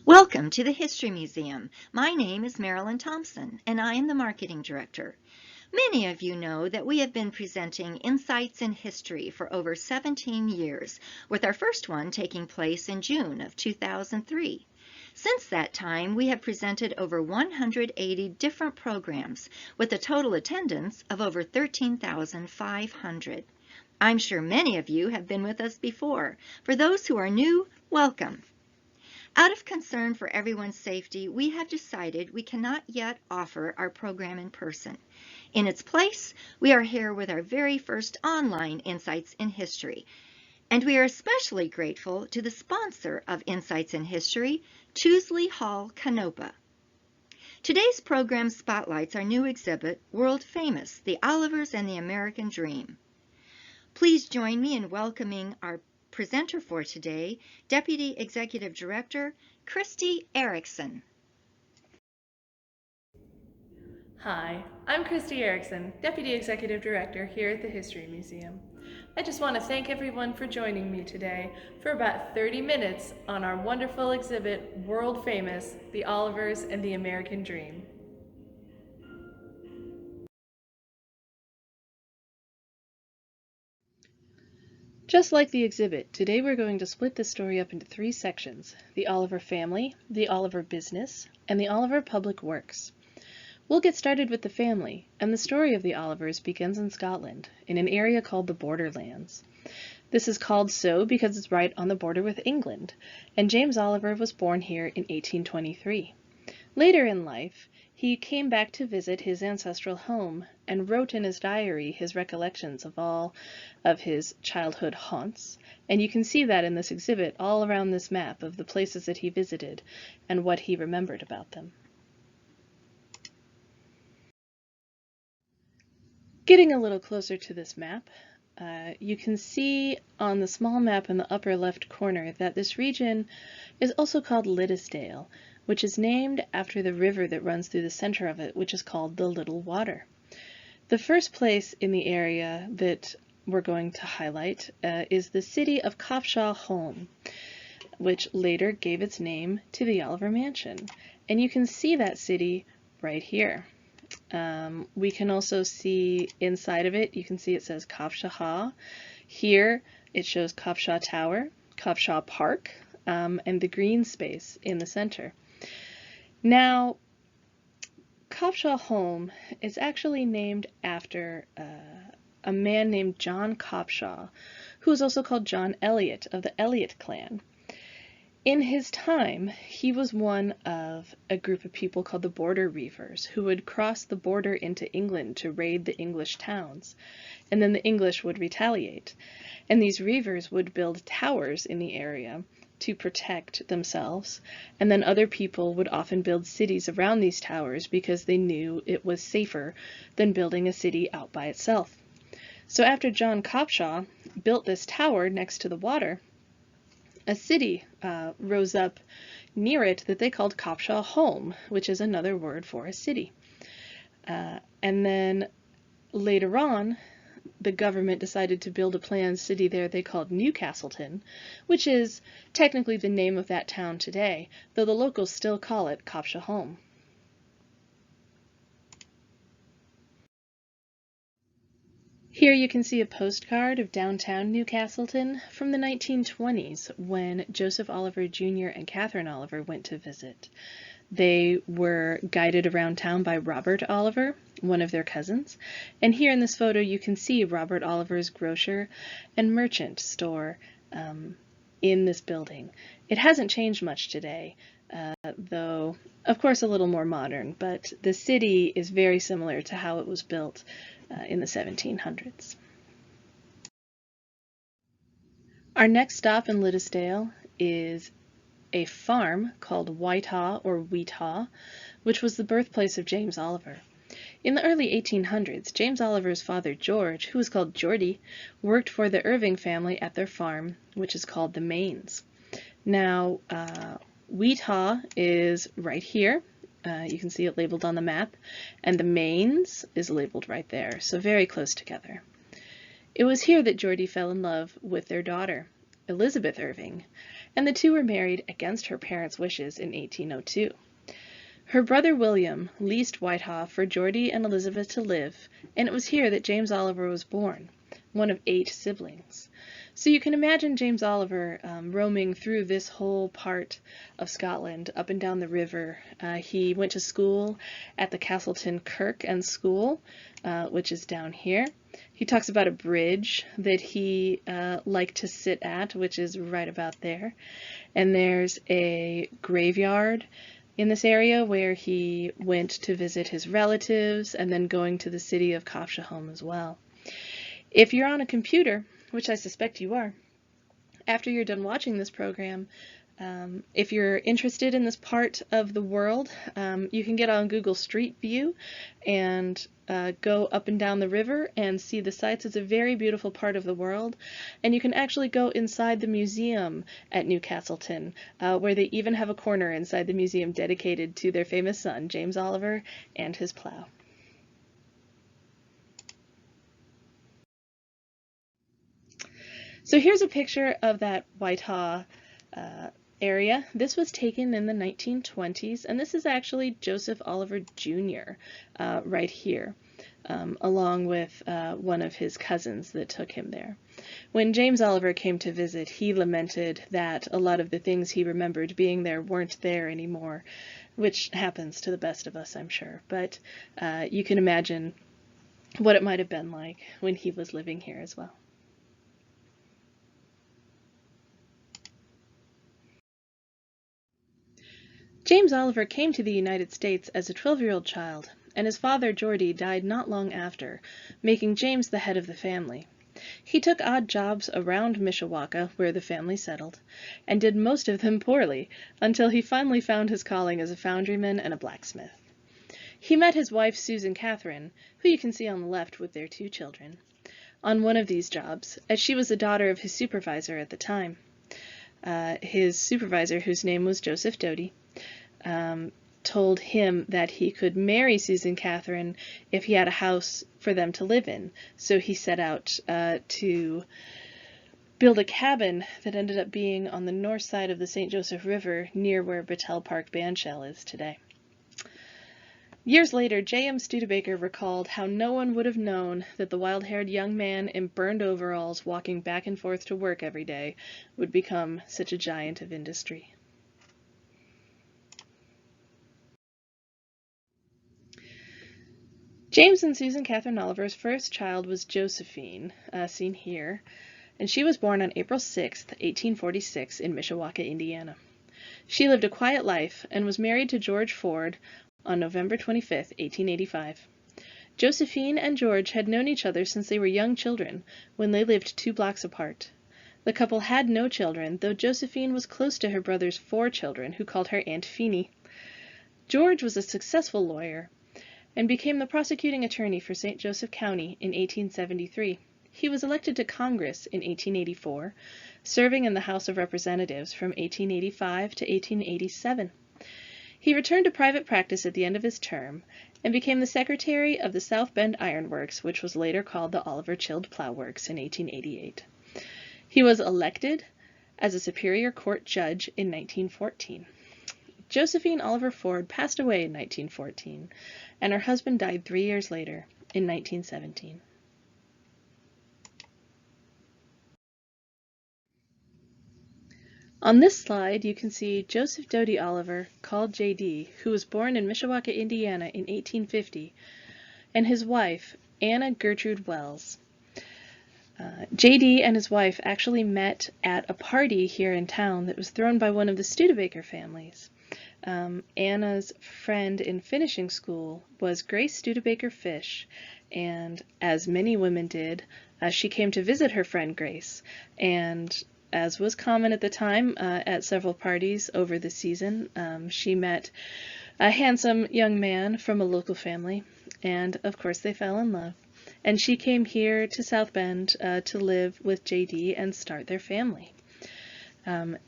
Welcome to the History Museum. My name is Marilyn Thompson, and I am the Marketing Director. Many of you know that we have been presenting Insights in History for over 17 years, with our first one taking place in June of 2003. Since that time, we have presented over 180 different programs, with a total attendance of over 13,500. I'm sure many of you have been with us before. For those who are new, welcome. Out of concern for everyone's safety, we have decided we cannot yet offer our program in person. In its place, we are here with our very first online Insights in History. And we are especially grateful to the sponsor of Insights in History, Tousley Hall Canopa. Today's program spotlights our new exhibit, World Famous, The Olivers and the American Dream. Please join me in welcoming our presenter for today, Deputy Executive Director, Christy Erickson. Hi, I'm Christy Erickson, Deputy Executive Director here at the History Museum. I just want to thank everyone for joining me today for about 30 minutes on our wonderful exhibit, World Famous, The Olivers and the American Dream. Just like the exhibit, today we're going to split this story up into three sections: the Oliver family, the Oliver business, and the Oliver public works. We'll get started with the family, and the story of the Olivers begins in Scotland, in an area called the Borderlands. This is called so because it's right on the border with England, and James Oliver was born here in 1823. Later in life, he came back to visit his ancestral home and wrote in his diary his recollections of all of his childhood haunts, and you can see that in this exhibit all around this map of the places that he visited and what he remembered about them. Getting a little closer to this map, you can see on the small map in the upper left corner that this region is also called Liddesdale, which is named after the river that runs through the center of it, which is called the Little Water. The first place in the area that we're going to highlight is the city of Copshaw Holm, which later gave its name to the Oliver Mansion. And you can see that city right here. We can also see inside of it, you can see it says Copshaw. Here it shows Copshaw Tower, Copshaw Park, and the green space in the center. Now, Copshaw Holm is actually named after a man named John Copshaw, who is also called John Eliot of the Eliot clan. In his time, he was one of a group of people called the Border Reivers, who would cross the border into England to raid the English towns, and then the English would retaliate. And these Reivers would build towers in the area to protect themselves, and then other people would often build cities around these towers because they knew it was safer than building a city out by itself. So after John Copshaw built this tower next to the water, a city rose up near it that they called Copshaw Holm, which is another word for a city. And then later on, the government decided to build a planned city there they called Newcastleton, which is technically the name of that town today, though the locals still call it Copshaw Holm. Here you can see a postcard of downtown Newcastleton from the 1920s when Joseph Oliver Jr. and Catherine Oliver went to visit. They were guided around town by Robert Oliver, one of their cousins, and here in this photo you can see Robert Oliver's grocer and merchant store in this building. It hasn't changed much today, though of course a little more modern, but the city is very similar to how it was built in the 1700s. Our next stop in Liddesdale is a farm called Whitehaw or Wheathaw, which was the birthplace of James Oliver. In the early 1800s, James Oliver's father George, who was called Geordie, worked for the Irving family at their farm, which is called the Mains. Now, Wheathaw is right here. You can see it labeled on the map, and the Mains is labeled right there, so very close together. It was here that Geordie fell in love with their daughter, Elizabeth Irving, and the two were married against her parents' wishes in 1802. Her brother William leased Whitehall for Geordie and Elizabeth to live, and it was here that James Oliver was born, one of 8 siblings. So you can imagine James Oliver roaming through this whole part of Scotland, up and down the river. He went to school at the Castleton Kirk and School, which is down here. He talks about a bridge that he liked to sit at, which is right about there. And there's a graveyard in this area where he went to visit his relatives, and then going to the city of Copshahome as well. If you're on a computer, which I suspect you are, after you're done watching this program, if you're interested in this part of the world, you can get on Google Street View and go up and down the river and see the sights. It's a very beautiful part of the world, and you can actually go inside the museum at New Castleton, where they even have a corner inside the museum dedicated to their famous son, James Oliver, and his plow. So here's a picture of that Whitehall area. This was taken in the 1920s, and this is actually Joseph Oliver Jr. Right here, along with one of his cousins that took him there. When James Oliver came to visit, he lamented that a lot of the things he remembered being there weren't there anymore, which happens to the best of us, I'm sure. But you can imagine what it might have been like when he was living here as well. James Oliver came to the United States as a 12-year-old child, and his father, Geordie, died not long after, making James the head of the family. He took odd jobs around Mishawaka, where the family settled, and did most of them poorly, until he finally found his calling as a foundryman and a blacksmith. He met his wife, Susan Catherine, who you can see on the left with their 2 children, on one of these jobs, as she was the daughter of his supervisor at the time. His supervisor, whose name was Joseph Doty, told him that he could marry Susan Catherine if he had a house for them to live in. So he set out to build a cabin that ended up being on the north side of the St. Joseph River, near where Battelle Park Bandshell is today. Years later, J.M. Studebaker recalled how no one would have known that the wild-haired young man in burned overalls walking back and forth to work every day would become such a giant of industry. James and Susan Catherine Oliver's first child was Josephine, seen here, and she was born on April 6, 1846, in Mishawaka, Indiana. She lived a quiet life and was married to George Ford on November 25, 1885. Josephine and George had known each other since they were young children, when they lived 2 blocks apart. The couple had no children, though Josephine was close to her brother's 4 children, who called her Aunt Feeny. George was a successful lawyer and became the prosecuting attorney for St. Joseph County in 1873. He was elected to Congress in 1884, serving in the House of Representatives from 1885 to 1887. He returned to private practice at the end of his term and became the secretary of the South Bend Iron Works, which was later called the Oliver Chilled Plow Works, in 1888. He was elected as a Superior Court judge in 1914. Josephine Oliver Ford passed away in 1914, and her husband died 3 years later, in 1917. On this slide, you can see Joseph Doty Oliver, called J.D., who was born in Mishawaka, Indiana in 1850, and his wife, Anna Gertrude Wells. J.D. and his wife actually met at a party here in town that was thrown by one of the Studebaker families. Anna's friend in finishing school was Grace Studebaker Fish, and as many women did, she came to visit her friend Grace, and as was common at the time at several parties over the season, she met a handsome young man from a local family, and of course they fell in love. And she came here to South Bend to live with J.D. and start their family.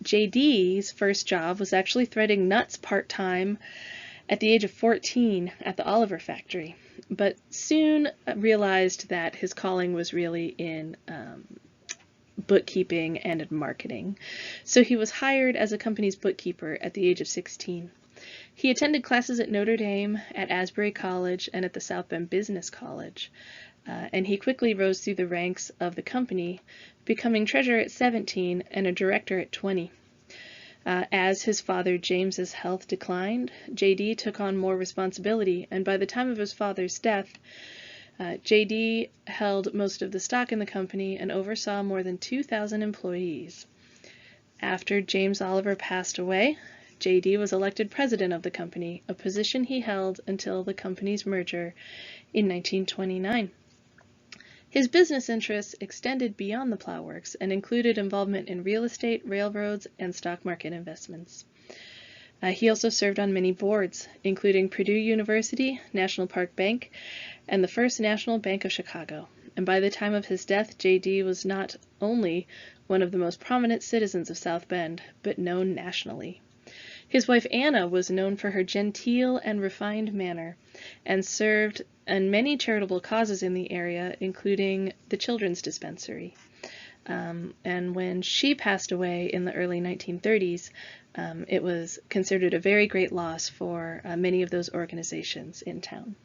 J.D.'s first job was actually threading nuts part-time at the age of 14 at the Oliver factory, but soon realized that his calling was really in bookkeeping and in marketing. So he was hired as a company's bookkeeper at the age of 16. He attended classes at Notre Dame, at Asbury College, and at the South Bend Business College. And he quickly rose through the ranks of the company, becoming treasurer at 17 and a director at 20. As his father James's health declined, J.D. took on more responsibility, and by the time of his father's death, J.D. held most of the stock in the company and oversaw more than 2,000 employees. After James Oliver passed away, J.D. was elected president of the company, a position he held until the company's merger in 1929. His business interests extended beyond the plow works and included involvement in real estate, railroads, and stock market investments. He also served on many boards, including Purdue University, National Park Bank, and the First National Bank of Chicago. And by the time of his death, J.D. was not only one of the most prominent citizens of South Bend, but known nationally. His wife Anna was known for her genteel and refined manner, and served on many charitable causes in the area, including the Children's Dispensary. And when she passed away in the early 1930s, it was considered a very great loss for many of those organizations in town.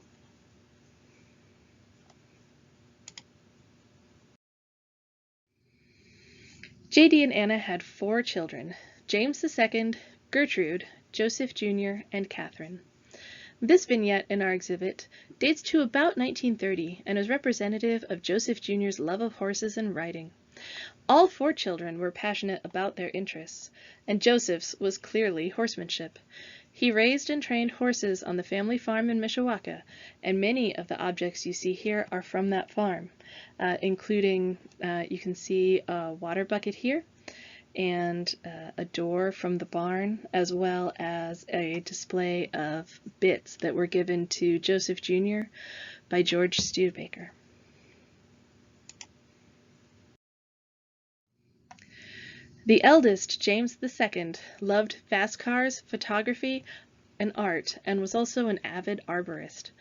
J.D. and Anna had 4 children, James II, Gertrude, Joseph Jr., and Catherine. This vignette in our exhibit dates to about 1930 and is representative of Joseph Jr.'s love of horses and riding. All 4 children were passionate about their interests, and Joseph's was clearly horsemanship. He raised and trained horses on the family farm in Mishawaka, and many of the objects you see here are from that farm, including, you can see a water bucket here, and a door from the barn, as well as a display of bits that were given to Joseph Jr. by George Studebaker. The eldest, James II, loved fast cars, photography, and art, and was also an avid arborist.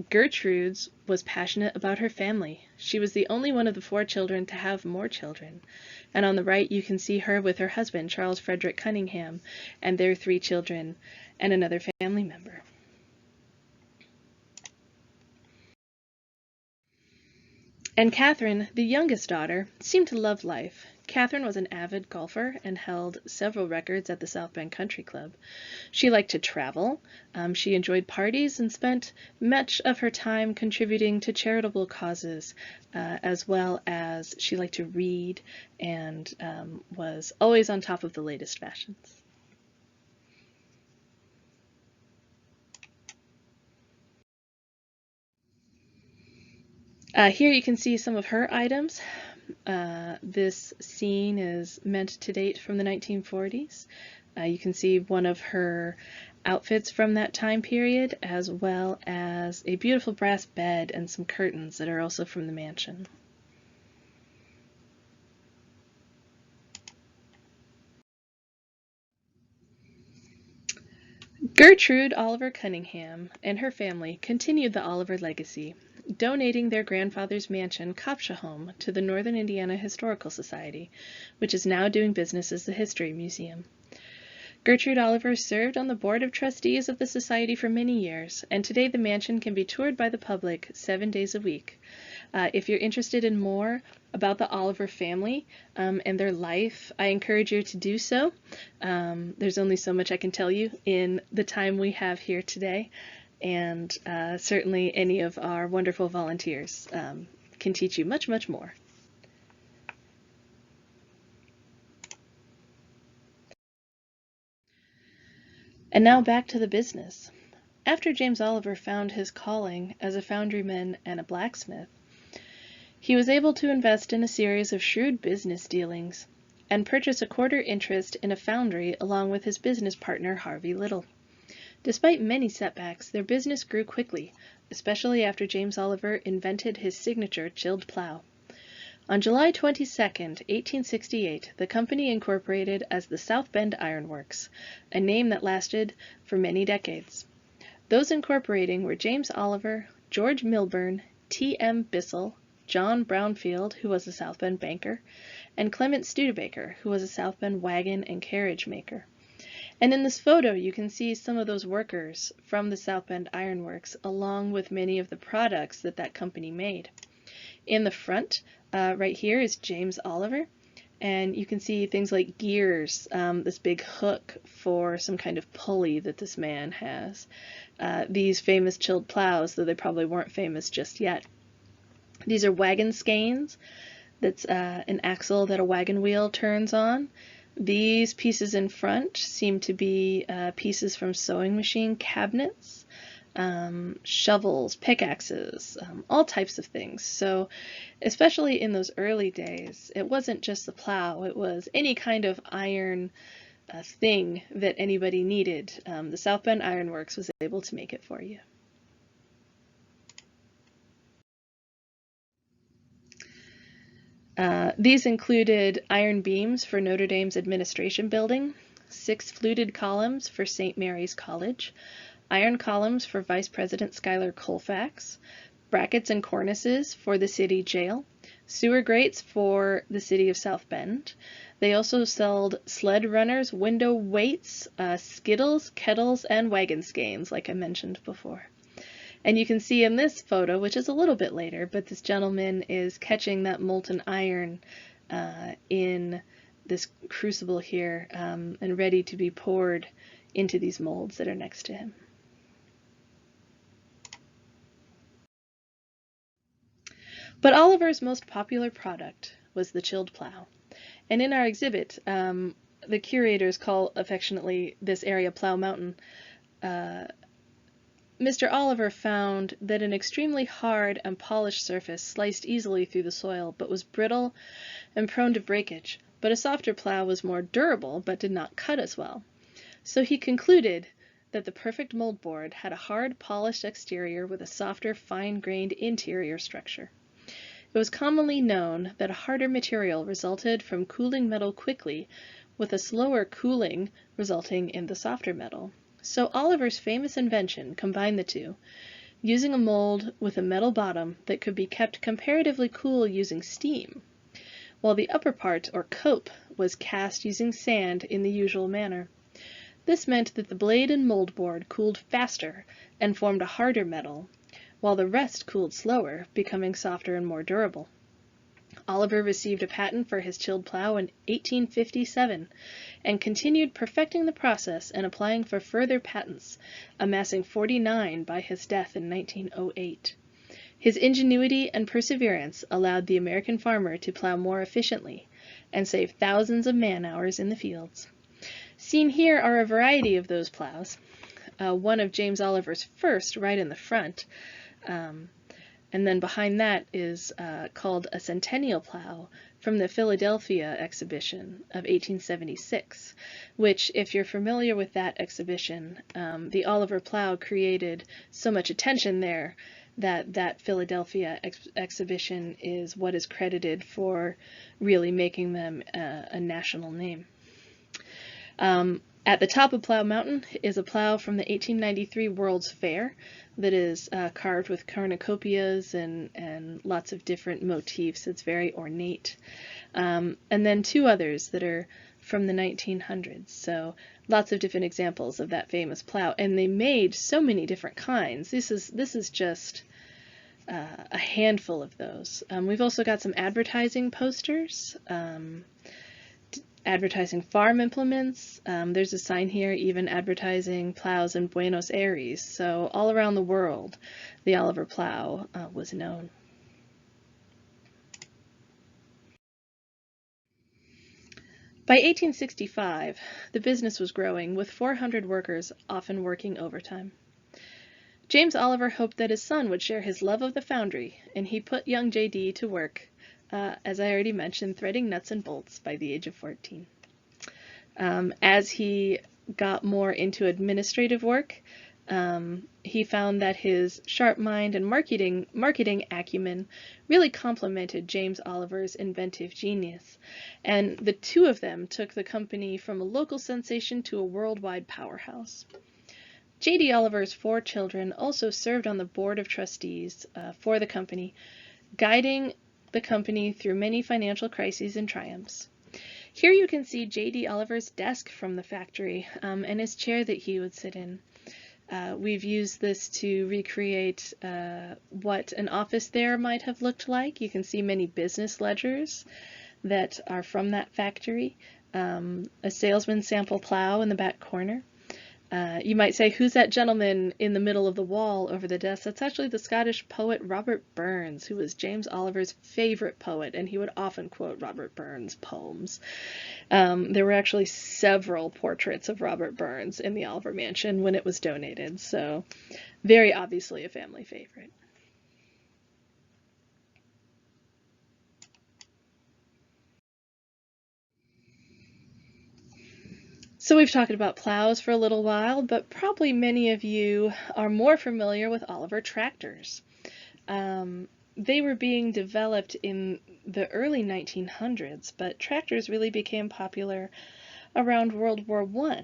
Gertrude was passionate about her family. She was the only one of the 4 children to have more children. And on the right you can see her with her husband, Charles Frederick Cunningham, and their 3 children, and another family member. And Catherine, the youngest daughter, seemed to love life. Catherine was an avid golfer and held several records at the South Bend Country Club. She liked to travel, she enjoyed parties, and spent much of her time contributing to charitable causes, as well as she liked to read and was always on top of the latest fashions. Here you can see some of her items. This scene is meant to date from the 1940s. You can see one of her outfits from that time period, as well as a beautiful brass bed and some curtains that are also from the mansion. Gertrude Oliver Cunningham and her family continued the Oliver legacy, donating their grandfather's mansion, Copshahome, to the Northern Indiana Historical Society, which is now doing business as the History Museum. Gertrude Oliver served on the Board of Trustees of the Society for many years, and today the mansion can be toured by the public 7 days a week. If you're interested in more about the Oliver family and their life, I encourage you to do so. There's only so much I can tell you in the time we have here today, and certainly any of our wonderful volunteers can teach you much, much more. And now back to the business. After James Oliver found his calling as a foundryman and a blacksmith, he was able to invest in a series of shrewd business dealings and purchase a quarter interest in a foundry along with his business partner Harvey Little. Despite many setbacks, their business grew quickly, especially after James Oliver invented his signature chilled plow. On July 22, 1868, the company incorporated as the South Bend Iron Works, a name that lasted for many decades. Those incorporating were James Oliver, George Milburn, T.M. Bissell, John Brownfield, who was a South Bend banker, and Clement Studebaker, who was a South Bend wagon and carriage maker. And in this photo, you can see some of those workers from the South Bend Iron Works, along with many of the products that that company made. In the front, right here, is James Oliver. And you can see things like gears, this big hook for some kind of pulley that this man has. These famous chilled plows, though they probably weren't famous just yet. These are wagon skeins. That's an axle that a wagon wheel turns on. These pieces in front seem to be pieces from sewing machine cabinets. Shovels, pickaxes, all types of things. So especially in those early days, it wasn't just the plow, it was any kind of iron thing that anybody needed. The South Bend Iron Works was able to make it for you. These included iron beams for Notre Dame's administration building, 6 fluted columns for St. Mary's College, iron columns for Vice President Schuyler Colfax, brackets and cornices for the city jail, sewer grates for the city of South Bend. They also sold sled runners, window weights, skittles, kettles, and wagon skeins, like I mentioned before. And you can see in this photo, which is a little bit later, but this gentleman is catching that molten iron in this crucible here and ready to be poured into these molds that are next to him. But Oliver's most popular product was the chilled plow. And in our exhibit, the curators call affectionately this area Plow Mountain. Mr. Oliver found that an extremely hard and polished surface sliced easily through the soil, but was brittle and prone to breakage. But a softer plow was more durable, but did not cut as well. So he concluded that the perfect mold board had a hard, polished exterior with a softer, fine-grained interior structure. It was commonly known that a harder material resulted from cooling metal quickly, with a slower cooling resulting in the softer metal. So Oliver's famous invention combined the two, using a mold with a metal bottom that could be kept comparatively cool using steam, while the upper part, or cope, was cast using sand in the usual manner. This meant that the blade and mold board cooled faster and formed a harder metal, while the rest cooled slower, becoming softer and more durable. Oliver received a patent for his chilled plow in 1857 and continued perfecting the process and applying for further patents, amassing 49 by his death in 1908. His ingenuity and perseverance allowed the American farmer to plow more efficiently and save thousands of man-hours in the fields. Seen here are a variety of those plows. One of James Oliver's first, right in the front, and then behind that is called a Centennial Plow from the Philadelphia exhibition of 1876, which, if you're familiar with that exhibition, the Oliver plow created so much attention there that Philadelphia exhibition is what is credited for really making them a national name. At the top of Plow Mountain is a plow from the 1893 World's Fair that is carved with cornucopias and lots of different motifs. It's very ornate. And then 2 others that are from the 1900s. So lots of different examples of that famous plow. And they made so many different kinds. This is just a handful of those. We've also got some advertising posters. Advertising farm implements. There's a sign here even advertising plows in Buenos Aires. So all around the world, the Oliver plow was known. By 1865, the business was growing, with 400 workers often working overtime. James Oliver hoped that his son would share his love of the foundry, and he put young J.D. to work, as I already mentioned, threading nuts and bolts by the age of 14. As he got more into administrative work, he found that his sharp mind and marketing acumen really complemented James Oliver's inventive genius, and the 2 of them took the company from a local sensation to a worldwide powerhouse. J.D. Oliver's 4 children also served on the board of trustees for the company, guiding the company through many financial crises and triumphs. Here you can see J.D. Oliver's desk from the factory and his chair that he would sit in. We've used this to recreate what an office there might have looked like. You can see many business ledgers that are from that factory, a salesman sample plow in the back corner. You might say, who's that gentleman in the middle of the wall over the desk? That's actually the Scottish poet Robert Burns, who was James Oliver's favorite poet, and he would often quote Robert Burns' poems. There were actually several portraits of Robert Burns in the Oliver Mansion when it was donated, so very obviously a family favorite. So we've talked about plows for a little while, but probably many of you are more familiar with Oliver tractors. They were being developed in the early 1900s, but tractors really became popular around World War I.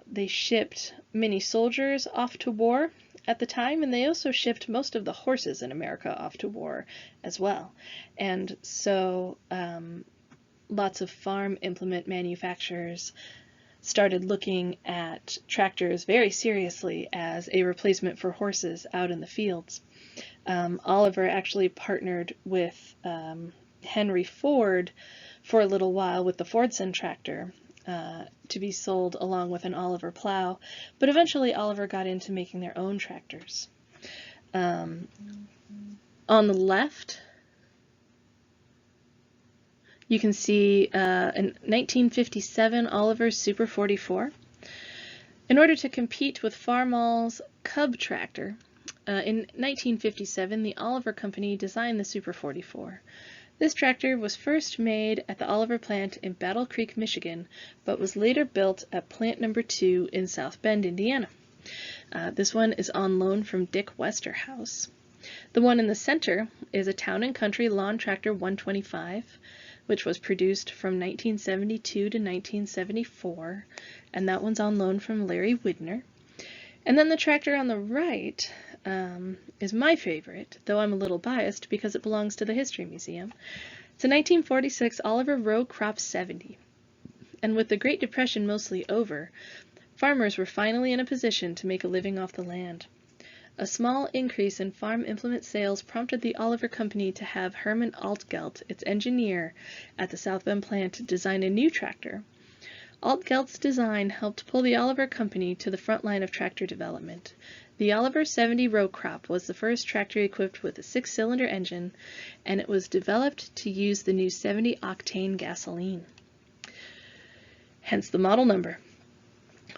They shipped many soldiers off to war at the time, and they also shipped most of the horses in America off to war as well. And so lots of farm implement manufacturers started looking at tractors very seriously as a replacement for horses out in the fields. Oliver actually partnered with Henry Ford for a little while with the Fordson tractor to be sold along with an Oliver plow, but eventually Oliver got into making their own tractors. On the left, you can see a 1957 Oliver Super 44. In order to compete with Farmall's Cub tractor, in 1957 the Oliver Company designed the Super 44. This tractor was first made at the Oliver plant in Battle Creek, Michigan, but was later built at Plant No. 2 in South Bend, Indiana. This one is on loan from Dick Westerhouse. The one in the center is a Town & Country Lawn Tractor 125, which was produced from 1972 to 1974, and that one's on loan from Larry Widner. And then the tractor on the right is my favorite, though I'm a little biased because it belongs to the History Museum. It's a 1946 Oliver Row Crop 70, and with the Great Depression mostly over, farmers were finally in a position to make a living off the land. A small increase in farm implement sales prompted the Oliver Company to have Herman Altgelt, its engineer at the South Bend plant, design a new tractor. Altgelt's design helped pull the Oliver Company to the front line of tractor development. The Oliver 70 row crop was the first tractor equipped with a 6-cylinder engine, and it was developed to use the new 70-octane gasoline. Hence the model number.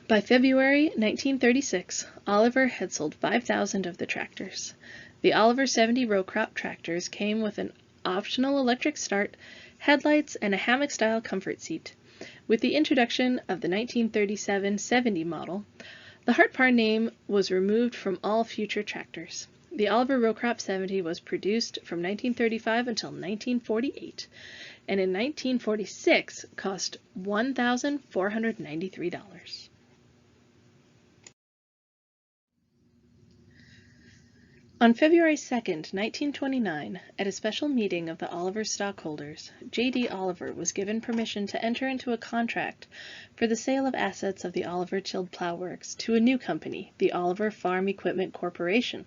By February 1936, Oliver had sold 5,000 of the tractors. The Oliver 70 row crop tractors came with an optional electric start, headlights, and a hammock-style comfort seat. With the introduction of the 1937 70 model, the Hartpar name was removed from all future tractors. The Oliver row crop 70 was produced from 1935 until 1948, and in 1946 cost $1,493. On February 2, 1929, at a special meeting of the Oliver stockholders, J.D. Oliver was given permission to enter into a contract for the sale of assets of the Oliver Tilled Plow Works to a new company, the Oliver Farm Equipment Corporation.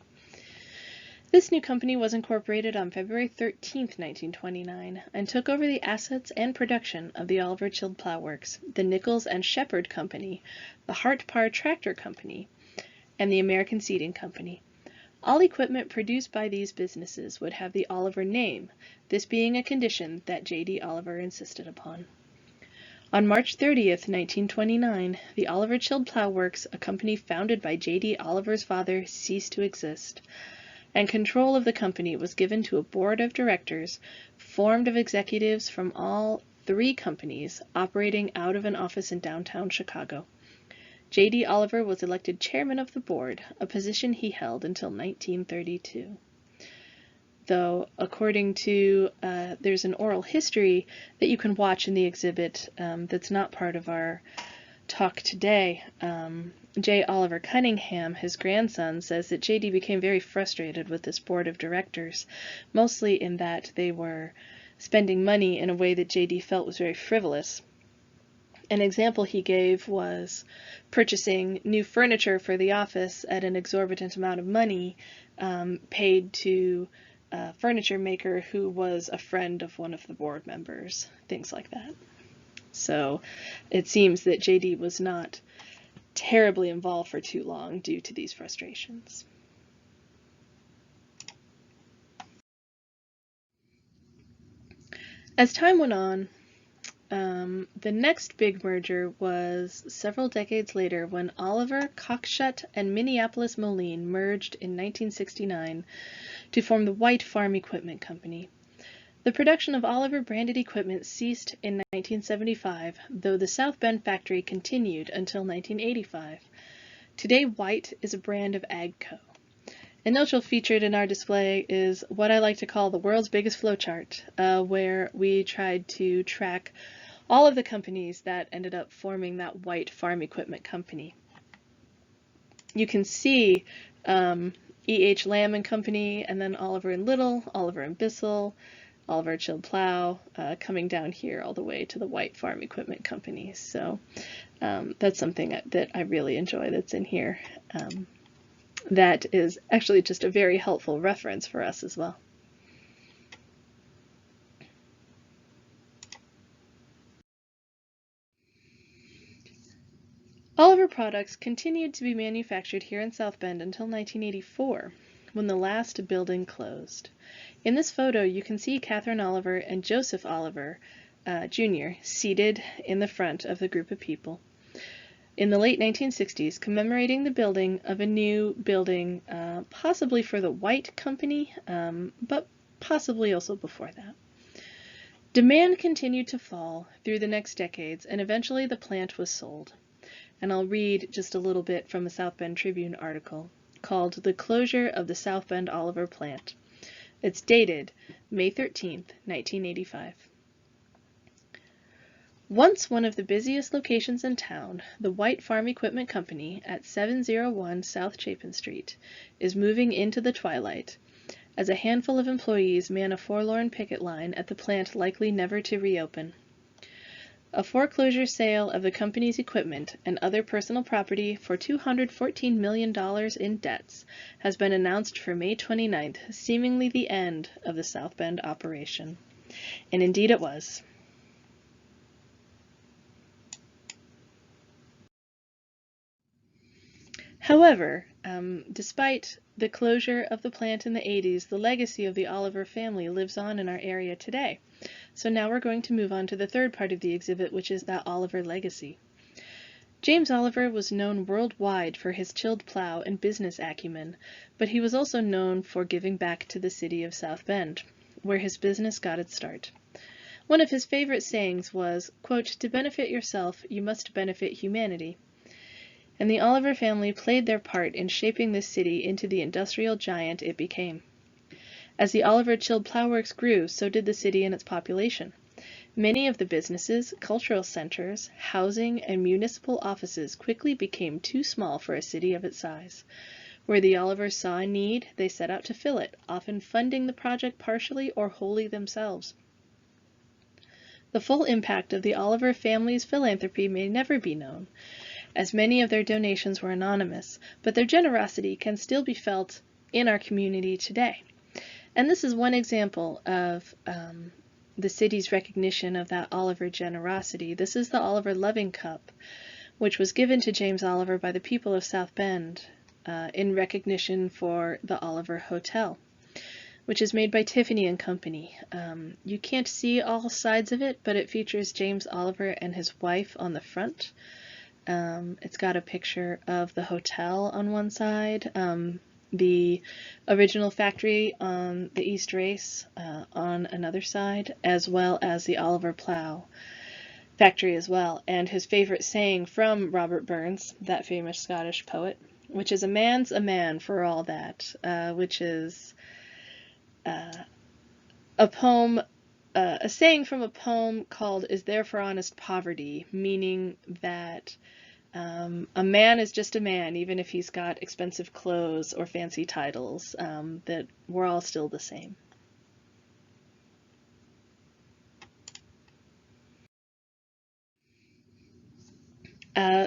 This new company was incorporated on February 13, 1929, and took over the assets and production of the Oliver Tilled Plow Works, the Nichols and Shepard Company, the Hartpar Tractor Company, and the American Seeding Company. All equipment produced by these businesses would have the Oliver name, this being a condition that J.D. Oliver insisted upon. On March 30, 1929, the Oliver Tilled Plow Works, a company founded by J.D. Oliver's father, ceased to exist, and control of the company was given to a board of directors formed of executives from all 3 companies operating out of an office in downtown Chicago. J.D. Oliver was elected chairman of the board, a position he held until 1932. Though, according to, there's an oral history that you can watch in the exhibit that's not part of our talk today, J. Oliver Cunningham, his grandson, says that J.D. became very frustrated with this board of directors, mostly in that they were spending money in a way that J.D. felt was very frivolous. An example he gave was purchasing new furniture for the office at an exorbitant amount of money paid to a furniture maker who was a friend of one of the board members, things like that. So it seems that J.D. was not terribly involved for too long due to these frustrations. As time went on, the next big merger was several decades later when Oliver, Cockshut, and Minneapolis Moline merged in 1969 to form the White Farm Equipment Company. The production of Oliver-branded equipment ceased in 1975, though the South Bend factory continued until 1985. Today, White is a brand of AGCO. A note featured in our display is what I like to call the world's biggest flowchart, where we tried to track all of the companies that ended up forming that White Farm Equipment Company. You can see E.H. Lamb and Company, and then Oliver and Little, Oliver and Bissell, Untitled Plow, coming down here all the way to the White Farm Equipment Company. So that's something that I really enjoy that's in here. That is actually just a very helpful reference for us as well. Oliver products continued to be manufactured here in South Bend until 1984, when the last building closed. In this photo, you can see Catherine Oliver and Joseph Oliver, Jr., seated in the front of the group of people in the late 1960s, commemorating the building of a new building, possibly for the White Company, but possibly also before that. Demand continued to fall through the next decades, and eventually the plant was sold. And I'll read just a little bit from a South Bend Tribune article called "The Closure of the South Bend Oliver Plant." It's dated May 13th, 1985. Once one of the busiest locations in town, the White Farm Equipment Company at 701 South Chapin Street is moving into the twilight, as a handful of employees man a forlorn picket line at the plant likely never to reopen. A foreclosure sale of the company's equipment and other personal property for $214 million in debts has been announced for May 29th, seemingly the end of the South Bend operation. And indeed it was. However, despite the closure of the plant in the 80s, the legacy of the Oliver family lives on in our area today. So now we're going to move on to the third part of the exhibit, which is that Oliver legacy. James Oliver was known worldwide for his chilled plow and business acumen, but he was also known for giving back to the city of South Bend, where his business got its start. One of his favorite sayings was, quote, "To benefit yourself, you must benefit humanity." And the Oliver family played their part in shaping this city into the industrial giant it became. As the Oliver Chilled Plow Works grew, so did the city and its population. Many of the businesses, cultural centers, housing, and municipal offices quickly became too small for a city of its size. Where the Olivers saw a need, they set out to fill it, often funding the project partially or wholly themselves. The full impact of the Oliver family's philanthropy may never be known, as many of their donations were anonymous, but their generosity can still be felt in our community today. And this is one example of the city's recognition of that Oliver generosity. This is the Oliver Loving Cup, which was given to James Oliver by the people of South Bend in recognition for the Oliver Hotel, which is made by Tiffany and Company. You can't see all sides of it, but it features James Oliver and his wife on the front. It's got a picture of the hotel on one side, the original factory on the East Race on another side, as well as the Oliver Plow factory as well, and his favorite saying from Robert Burns, that famous Scottish poet, which is "A man's a man for all that," which is a poem a saying from a poem called "Is There for Honest Poverty?" meaning that a man is just a man, even if he's got expensive clothes or fancy titles, that we're all still the same.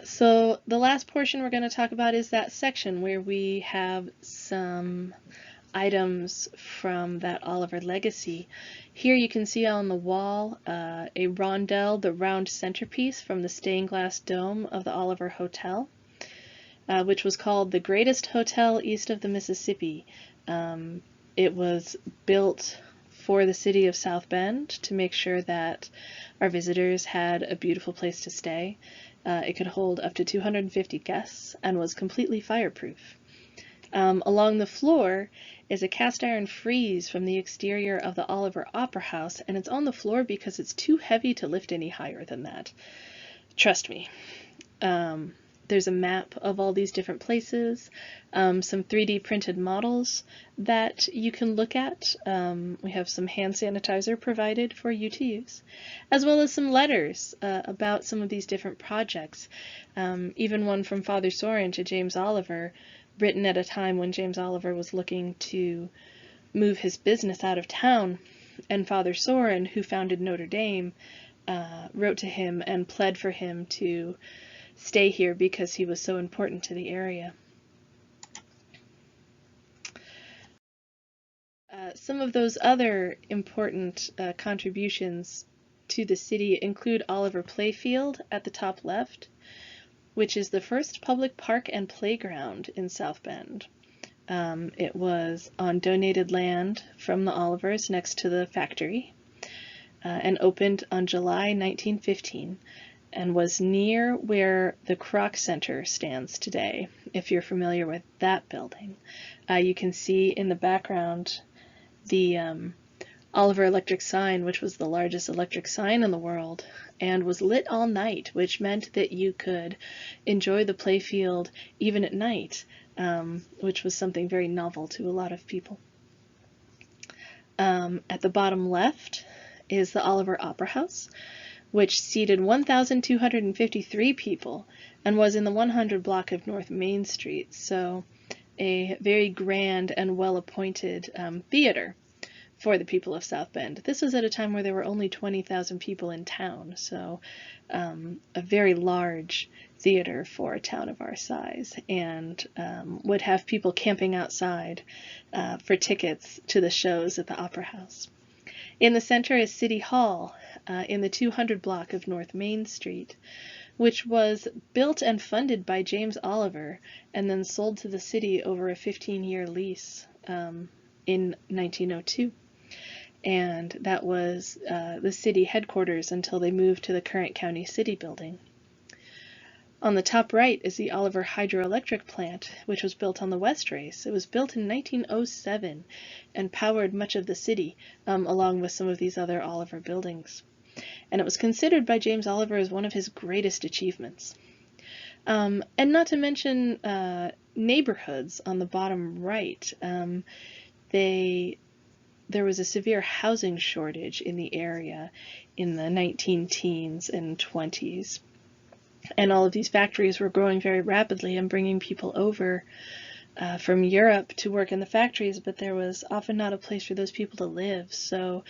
So the last portion we're going to talk about is that section where we have some items from that Oliver legacy. Here you can see on the wall a rondelle, the round centerpiece from the stained glass dome of the Oliver Hotel, which was called the greatest hotel east of the Mississippi. It was built for the city of South Bend to make sure that our visitors had a beautiful place to stay. It could hold up to 250 guests and was completely fireproof. Along the floor is a cast iron frieze from the exterior of the Oliver Opera House, and it's on the floor because it's too heavy to lift any higher than that. Trust me. There's a map of all these different places, some 3D printed models that you can look at. We have some hand sanitizer provided for you to use, as well as some letters about some of these different projects. Even one from Father Sorin to James Oliver, written at a time when James Oliver was looking to move his business out of town, and Father Sorin, who founded Notre Dame, wrote to him and pled for him to stay here because he was so important to the area. Some of those other important contributions to the city include Oliver Playfield at the top left, which is the first public park and playground in South Bend. It was on donated land from the Olivers next to the factory, and opened on July 1915. And was near where the Kroc Center stands today, if you're familiar with that building. You can see in the background the Oliver Electric sign, which was the largest electric sign in the world, and was lit all night, which meant that you could enjoy the playfield even at night, which was something very novel to a lot of people. At the bottom left is the Oliver Opera House, which seated 1,253 people and was in the 100 block of North Main Street, so a very grand and well-appointed theater for the people of South Bend. This was at a time where there were only 20,000 people in town, so a very large theater for a town of our size, and would have people camping outside for tickets to the shows at the Opera House. In the center is City Hall, in the 200 block of North Main Street, which was built and funded by James Oliver and then sold to the city over a 15-year lease in 1902. And that was the city headquarters until they moved to the current county city building. On the top right is the Oliver Hydroelectric plant, which was built on the West Race. It was built in 1907 and powered much of the city, along with some of these other Oliver buildings. And it was considered by James Oliver as one of his greatest achievements. And not to mention neighborhoods on the bottom right. There was a severe housing shortage in the area in the 19-teens and 20s. And all of these factories were growing very rapidly and bringing people over from Europe to work in the factories, but there was often not a place for those people to live. So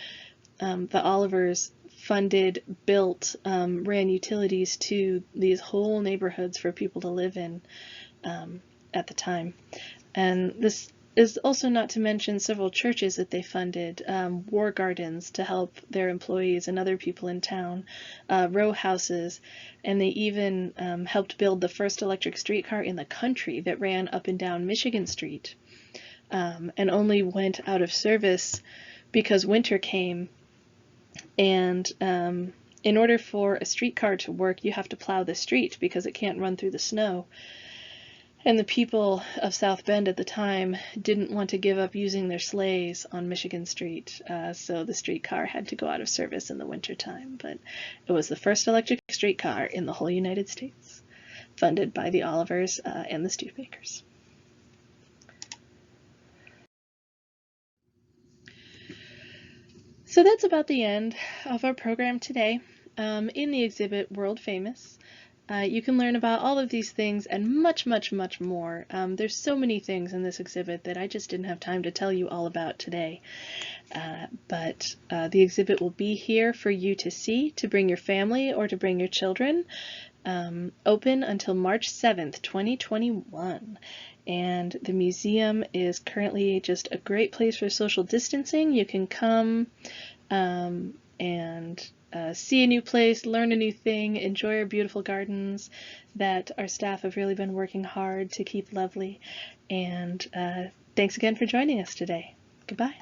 the Olivers funded, built, ran utilities to these whole neighborhoods for people to live in at the time. And this is also not to mention several churches that they funded, war gardens to help their employees and other people in town, row houses, and they even helped build the first electric streetcar in the country that ran up and down Michigan Street, and only went out of service because winter came, and in order for a streetcar to work, you have to plow the street because it can't run through the snow. And the people of South Bend at the time didn't want to give up using their sleighs on Michigan Street, so the streetcar had to go out of service in the wintertime. But it was the first electric streetcar in the whole United States, funded by the Olivers and the Studemakers. So that's about the end of our program today. In the exhibit World Famous, you can learn about all of these things and much, much, much more. There's so many things in this exhibit that I just didn't have time to tell you all about today. But the exhibit will be here for you to see, to bring your family or to bring your children, open until March 7th, 2021. And the museum is currently just a great place for social distancing. You can come and see a new place, learn a new thing, enjoy our beautiful gardens that our staff have really been working hard to keep lovely. And thanks again for joining us today. Goodbye.